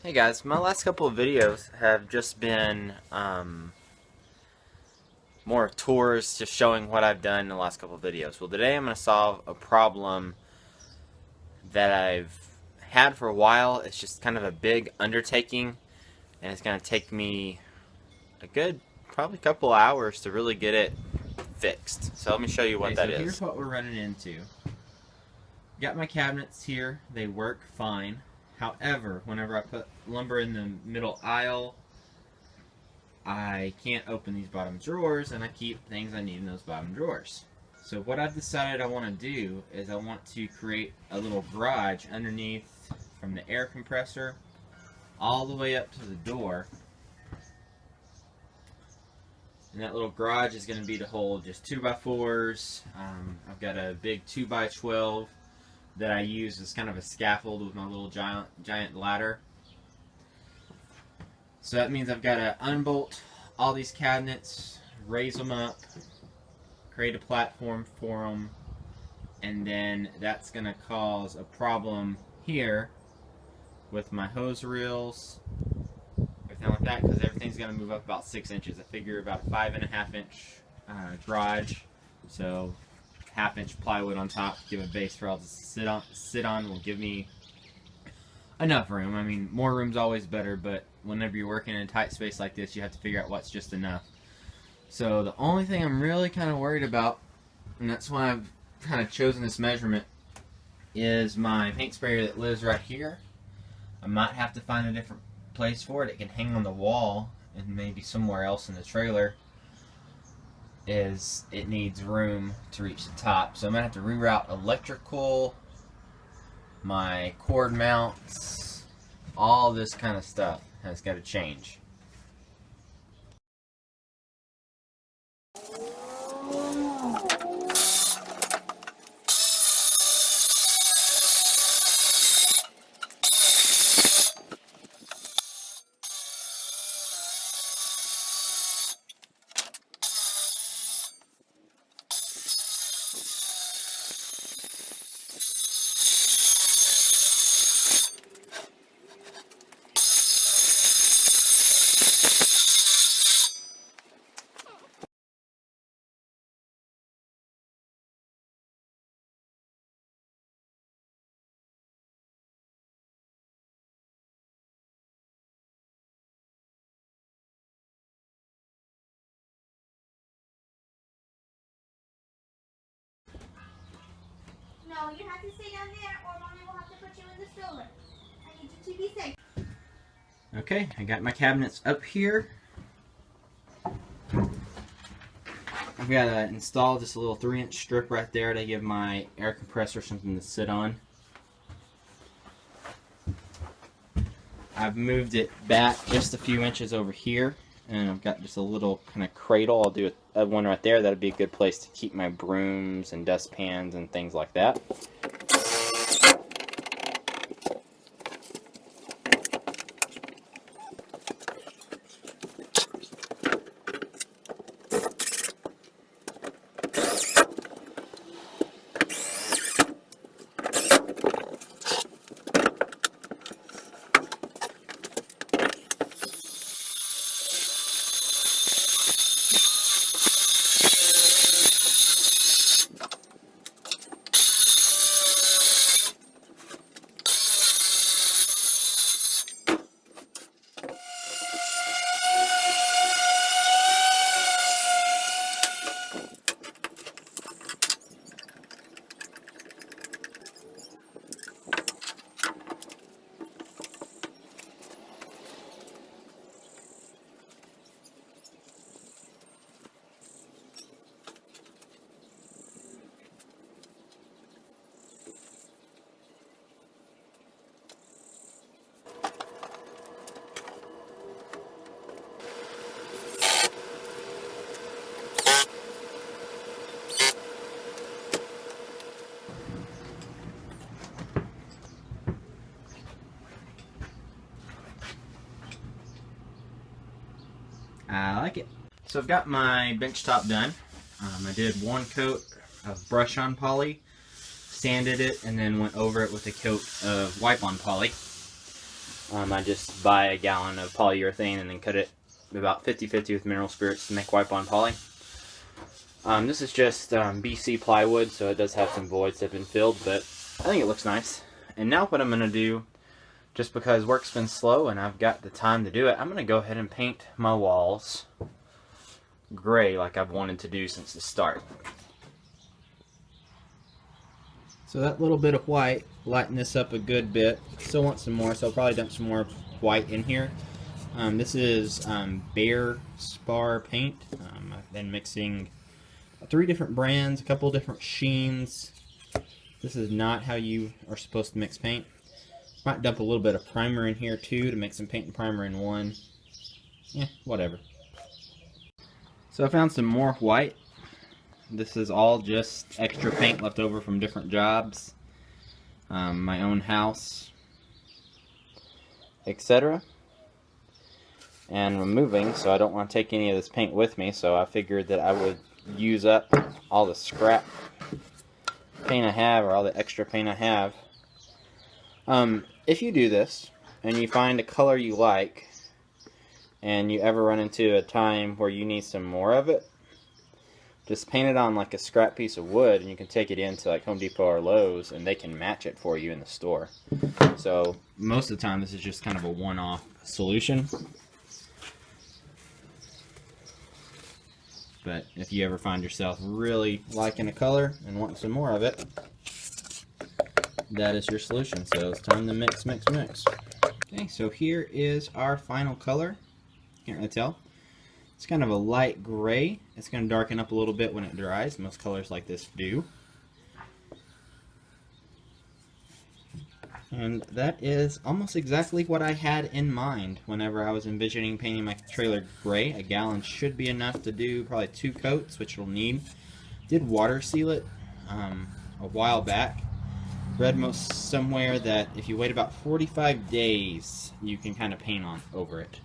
Hey guys, my last couple of videos have just been more tours, just showing what I've done in the last couple of videos. Well, today I'm going to solve a problem that I've had for a while. It's just kind of a big undertaking, and it's going to take me a good, probably couple hours to really get it fixed. So let me show you what that is. Here's what we're running into. Got my cabinets here. They work fine. However, whenever I put lumber in the middle aisle, I can't open these bottom drawers, and I keep things I need in those bottom drawers. So what I've decided I want to do is I want to create a little garage underneath from the air compressor all the way up to the door. And that little garage is going to be to hold just 2x4s. I've got a big 2x12 that I use as kind of a scaffold with my little giant ladder. So that means I've got to unbolt all these cabinets, raise them up, create a platform for them, and then that's going to cause a problem here with my hose reels, everything like that, because everything's going to move up about 6 inches. I figure about a 5.5 inch garage, so 1/2 inch plywood on top, give a base for all to sit on will give me enough room. I mean, more room's always better, but whenever you're working in a tight space like this, you have to figure out what's just enough. So the only thing I'm really kind of worried about, and that's why I've kind of chosen this measurement, is my paint sprayer that lives right here. I might have to find a different place for it. It can hang on the wall and maybe somewhere else in the trailer. Is it needs room to reach the top, so I'm gonna have to reroute electrical, my cord mounts, all this kind of stuff has got to change. No, you have to stay down there or Mommy will have to put you in the stroller. I need you to be safe. Okay, I got my cabinets up here. I've got to install just a little 3-inch strip right there to give my air compressor something to sit on. I've moved it back just a few inches over here, and I've got just a little kind of cradle. I'll do one right there. That'll be a good place to keep my brooms and dustpans and things like that. I like it. So I've got my bench top done. I did one coat of brush on poly, sanded it, and then went over it with a coat of wipe on poly. I just buy a gallon of polyurethane and then cut it about 50-50 with mineral spirits to make wipe-on poly. This is just BC plywood, so it does have some voids that have been filled, but I think it looks nice. And now what I'm going to do, just because work's been slow and I've got the time to do it, I'm going to go ahead and paint my walls gray like I've wanted to do since the start. So that little bit of white lightened this up a good bit. Still want some more, so I'll probably dump some more white in here. This is Bear Spar paint. I've been mixing 3 different brands, a couple different sheens. This is not how you are supposed to mix paint. Might dump a little bit of primer in here too to make some paint and primer in one. Yeah, whatever. So I found some more white. This is all just extra paint left over from different jobs, my own house, etc. And I'm moving, so I don't want to take any of this paint with me, so I figured that I would use up all the scrap paint I have, or all the extra paint I have. If you do this, and you find a color you like, and you ever run into a time where you need some more of it, just paint it on like a scrap piece of wood, and you can take it into like Home Depot or Lowe's, and they can match it for you in the store. So most of the time this is just kind of a one-off solution. But if you ever find yourself really liking a color and wanting some more of it, that is your solution. So it's time to mix, mix, mix. Okay, so here is our final color. Can't really tell. It's kind of a light gray. It's going to darken up a little bit when it dries. Most colors like this do. And that is almost exactly what I had in mind whenever I was envisioning painting my trailer gray. A gallon should be enough to do probably 2 coats, which it'll need. Did water seal it a while back. Read somewhere that if you wait about 45 days, you can kind of paint over it.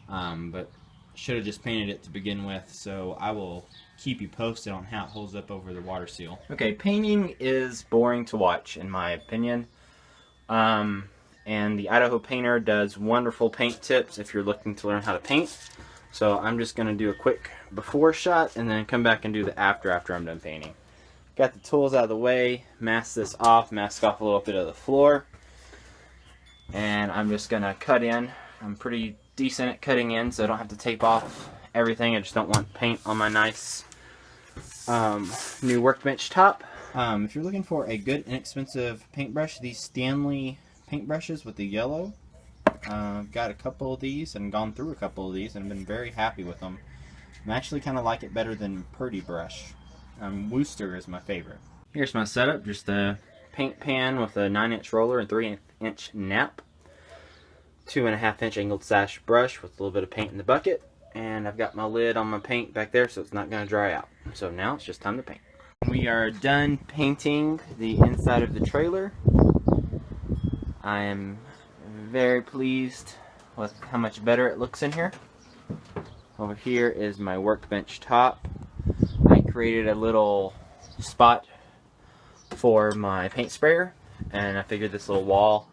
But should have just painted it to begin with, so I will keep you posted on how it holds up over the water seal. Okay, painting is boring to watch in my opinion. And the Idaho Painter does wonderful paint tips if you're looking to learn how to paint. So I'm just going to do a quick before shot and then come back and do the after I'm done painting. Got the tools out of the way, mask this off, mask off a little bit of the floor. And I'm just going to cut in. I'm pretty decent at cutting in, so I don't have to tape off everything. I just don't want paint on my nice new Workbench top. If you're looking for a good inexpensive paintbrush, these Stanley paintbrushes with the yellow, I've got a couple of these and gone through a couple of these and been very happy with them. I actually kind of like it better than Purdy brush. Wooster is my favorite. Here's my setup, just a paint pan with a 9-inch roller and 3-inch nap. 2.5-inch angled sash brush with a little bit of paint in the bucket, and I've got my lid on my paint back there so it's not going to dry out. So now it's just time to paint. We are done painting the inside of the trailer. I am very pleased with how much better it looks in here. Over here is my Workbench top. I created a little spot for my paint sprayer, and I figured this little wall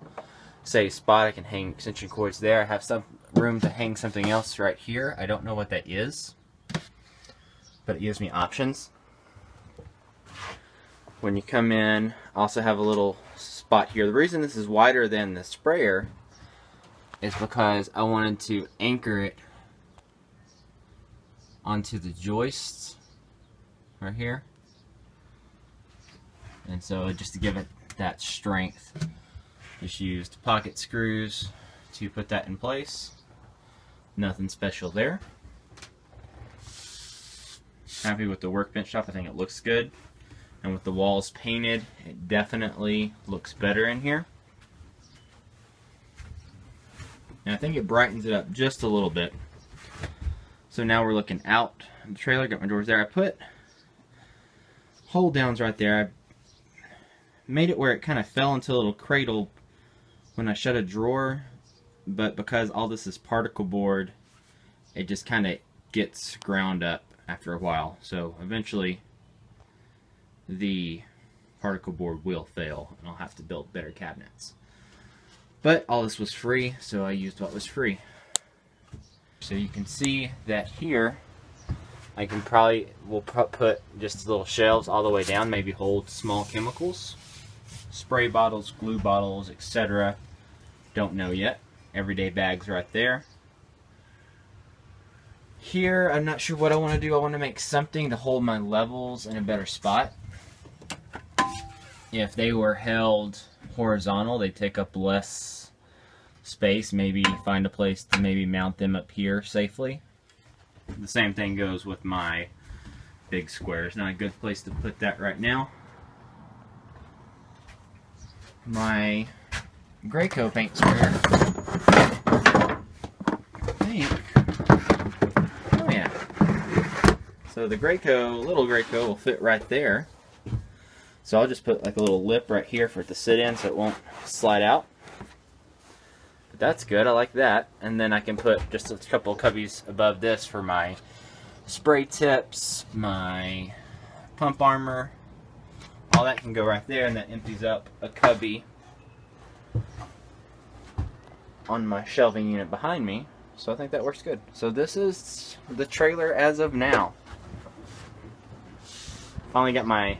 safe spot, I can hang extension cords there. I have some room to hang something else right here. I don't know what that is, but it gives me options. When you come in, I also have a little spot here. The reason this is wider than the sprayer is because I wanted to anchor it onto the joists right here, and so just to give it that strength, just used pocket screws to put that in place. Nothing special there. Happy with the Workbench top. I think it looks good. And with the walls painted, it definitely looks better in here. And I think it brightens it up just a little bit. So now we're looking out the trailer. Got my doors there. I put hold downs right there. I made it where it kind of fell into a little cradle when I shut a drawer, but because all this is particle board, it just kind of gets ground up after a while. So eventually the particle board will fail and I'll have to build better cabinets. But all this was free, so I used what was free. So you can see that here, I can we'll put just little shelves all the way down, maybe hold small chemicals, spray bottles, glue bottles, etc. Don't know yet. Everyday bags right there. Here, I'm not sure what I want to do. I want to make something to hold my levels in a better spot. If they were held horizontal, they take up less space. Maybe find a place to maybe mount them up here safely. The same thing goes with my big squares. Not a good place to put that right now. My Graco paint square. Oh yeah. So the Graco, little Graco, will fit right there. So I'll just put like a little lip right here for it to sit in so it won't slide out. But that's good, I like that. And then I can put just a couple of cubbies above this for my spray tips, my pump armor. All that can go right there, and that empties up a cubby on my shelving unit behind me. So I think that works good. So this is the trailer as of now. Finally got my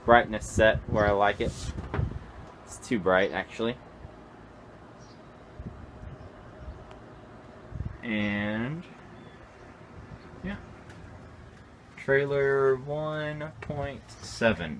brightness set where I like it. It's too bright actually. And yeah. Trailer 1.7.